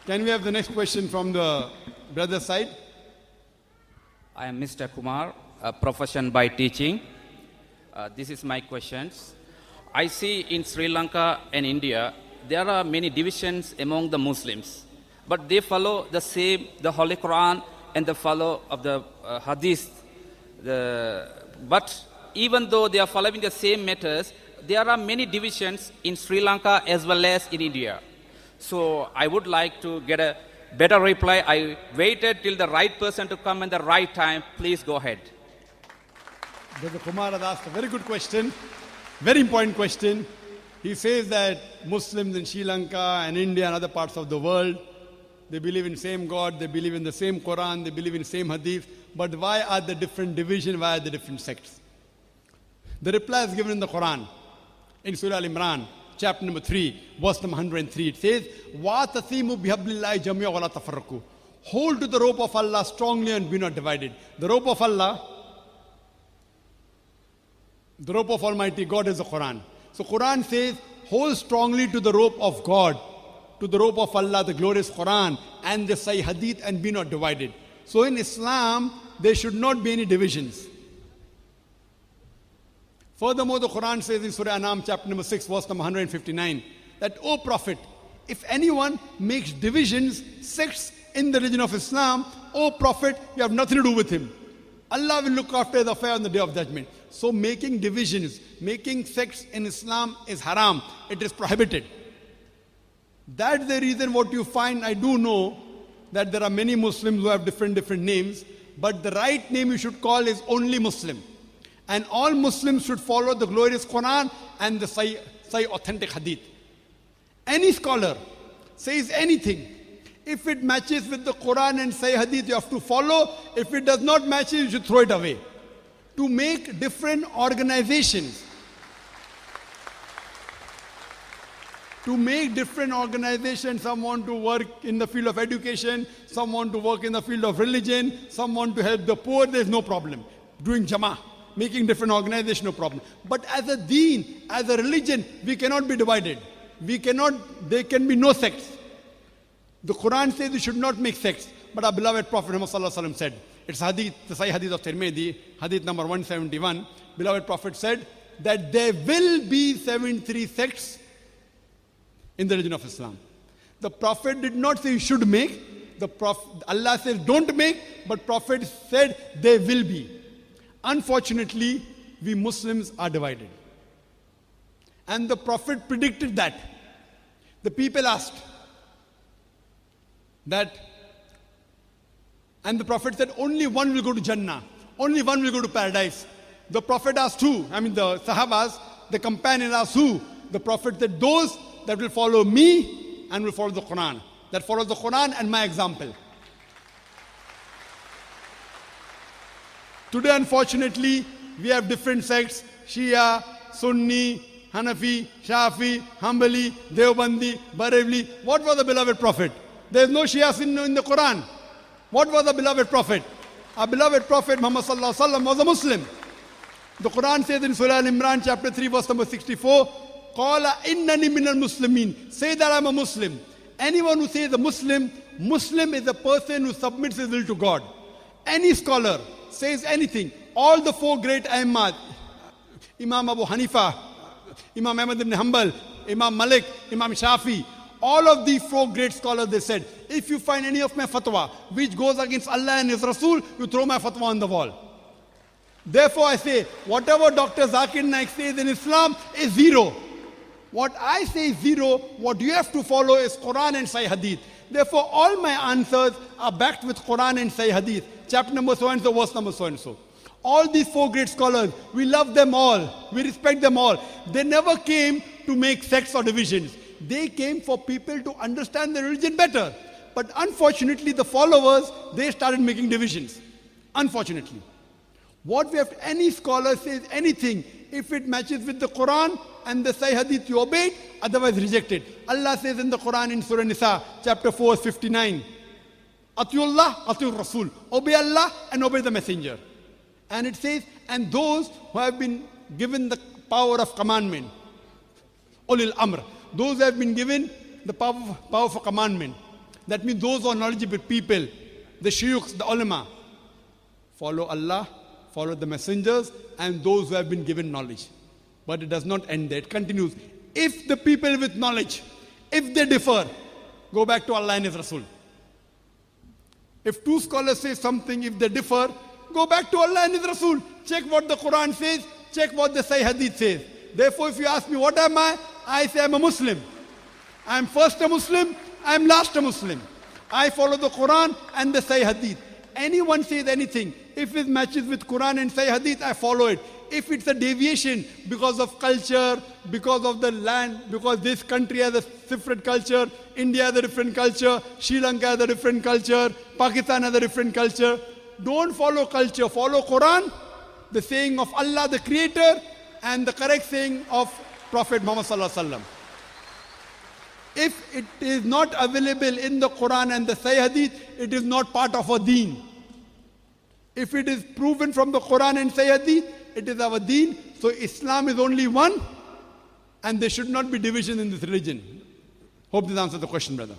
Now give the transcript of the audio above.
Can we have the next question from the brother side? I am Mr. Kumar, a profession by teaching. This is my questions. I see in Sri Lanka and India, there are many divisions among the Muslims, but they follow the same, the Holy Quran and the follow of the Hadith. But even though they are following the same matters, there are many divisions in Sri Lanka as well as in India. So I would like to get a better reply. I waited till the right person to come in the right time. Please go ahead. Brother Kumar has asked a very good question, very important question. He says that Muslims in Sri Lanka and India and other parts of the world, they believe in the same God, they believe in the same Quran, they believe in the same Hadith. But why are the different divisions, why are the different sects? The reply is given in the Quran, in Surah Al-Imran, chapter number 3, verse number 103. It says, وَاتَثِيمُوا بِحَبْلِ اللَّهِ جَمِيعًا وَلَا تَفَرَّقُوا. Hold to the rope of Allah strongly and be not divided. The rope of Allah, the rope of Almighty God is the Quran. So Quran says, hold strongly to the rope of God, to the rope of Allah, the glorious Quran, and the Sahih Hadith, and be not divided. So in Islam, there should not be any divisions. Furthermore, the Quran says in Surah Anam, chapter number 6, verse number 159, that, O Prophet, if anyone makes divisions, sects in the religion of Islam, O Prophet, you have nothing to do with him. Allah will look after the affair on the day of judgment. So making divisions, making sects in Islam is haram. It is prohibited. That's the reason what you find. I do know that there are many Muslims who have different names, but the right name you should call is only Muslim. And all Muslims should follow the glorious Quran and the Sahih authentic Hadith. Any scholar says anything, if it matches with the Quran and Sahih Hadith, you have to follow. If it does not match it, you should throw it away. To make different organizations, some want to work in the field of education, some want to work in the field of religion, some want to help the poor, there's no problem. Doing Jama'ah, making different organizations, no problem. But as a deen, as a religion, we cannot be divided. There can be no sects. The Quran says we should not make sects. But our beloved Prophet Muhammad said, it's Hadith, the Sahih Hadith of Tirmidhi, Hadith number 171. Beloved Prophet said that there will be 73 sects in the religion of Islam. The Prophet did not say you should make. Allah says don't make, but Prophet said there will be. Unfortunately, we Muslims are divided. And the Prophet predicted that. The people asked that, and the Prophet said only one will go to Jannah, only one will go to paradise. The Prophet asked who? The Sahabas, the companions asked who? The Prophet said those that will follow me and will follow the Quran. That follows the Quran and my example. Today, unfortunately, we have different sects: Shia, Sunni, Hanafi, Shafi, Hanbali, Deobandi, Barelvi. What was the beloved Prophet? There is no Shia Sunni in the Quran. What was the beloved Prophet? Our beloved Prophet Muhammad sallallahu alaihi wasallam was a Muslim. The Quran says in Surah Al-Imran, chapter 3, verse number 64, Qala innani minal muslimin. Say that I'm a Muslim. Anyone who says a Muslim is a person who submits his will to God. Any scholar says anything. All the four great A'immad, Imam Abu Hanifa, Imam Ahmad ibn Hanbal, Imam Malik, Imam Shafi, all of these four great scholars, they said, if you find any of my fatwa which goes against Allah and His Rasul, you throw my fatwa on the wall. Therefore I say, whatever Dr. Zakir Naik says in Islam is zero. What I say is zero. What you have to follow is Quran and Sahih Hadith. Therefore all my answers are backed with Quran and Sahih Hadith. Chapter number so and so, verse number so and so. All these four great scholars, we love them all. We respect them all. They never came to make sects or divisions. They came for people to understand the religion better. But unfortunately, the followers, they started making divisions. Unfortunately. What we have, any scholar says anything, if it matches with the Quran and the Sahih Hadith, you obey it, otherwise reject it. Allah says in the Quran in Surah Nisa, chapter 4, verse 59, Atiullah, Atiur Rasul. Obey Allah and obey the Messenger. And it says, and those who have been given the power of commandment, Ulil Amr, those who have been given the power for commandment, That means those who are knowledgeable people, the shuyukhs, the ulama, follow Allah, follow the messengers, and those who have been given knowledge. But it does not end there. It continues. If the people with knowledge, if they differ, go back to Allah and His Rasul. If two scholars say something, if they differ, go back to Allah and His Rasul. Check what the Quran says, check what the Sahih Hadith says. Therefore, if you ask me, what am I say I'm a Muslim. I'm first a Muslim, I'm last a Muslim. I follow the Quran and the Sahih Hadith. Anyone says anything, if it matches with Quran and Sahih Hadith, I follow it. If it's a deviation because of culture, because of the land, because this country has a different culture, India has a different culture, Sri Lanka has a different culture, Pakistan has a different culture, don't follow culture, follow Quran, the saying of Allah the Creator, and the correct saying of Prophet Muhammad Sallallahu Alaihi Wasallam. If it is not available in the Quran and the Sahih Hadith, it is not part of our deen. If it is proven from the Quran and Sahih Hadith, it is our deen. So Islam is only one, and there should not be division in this religion. Hope this answers the question, brother.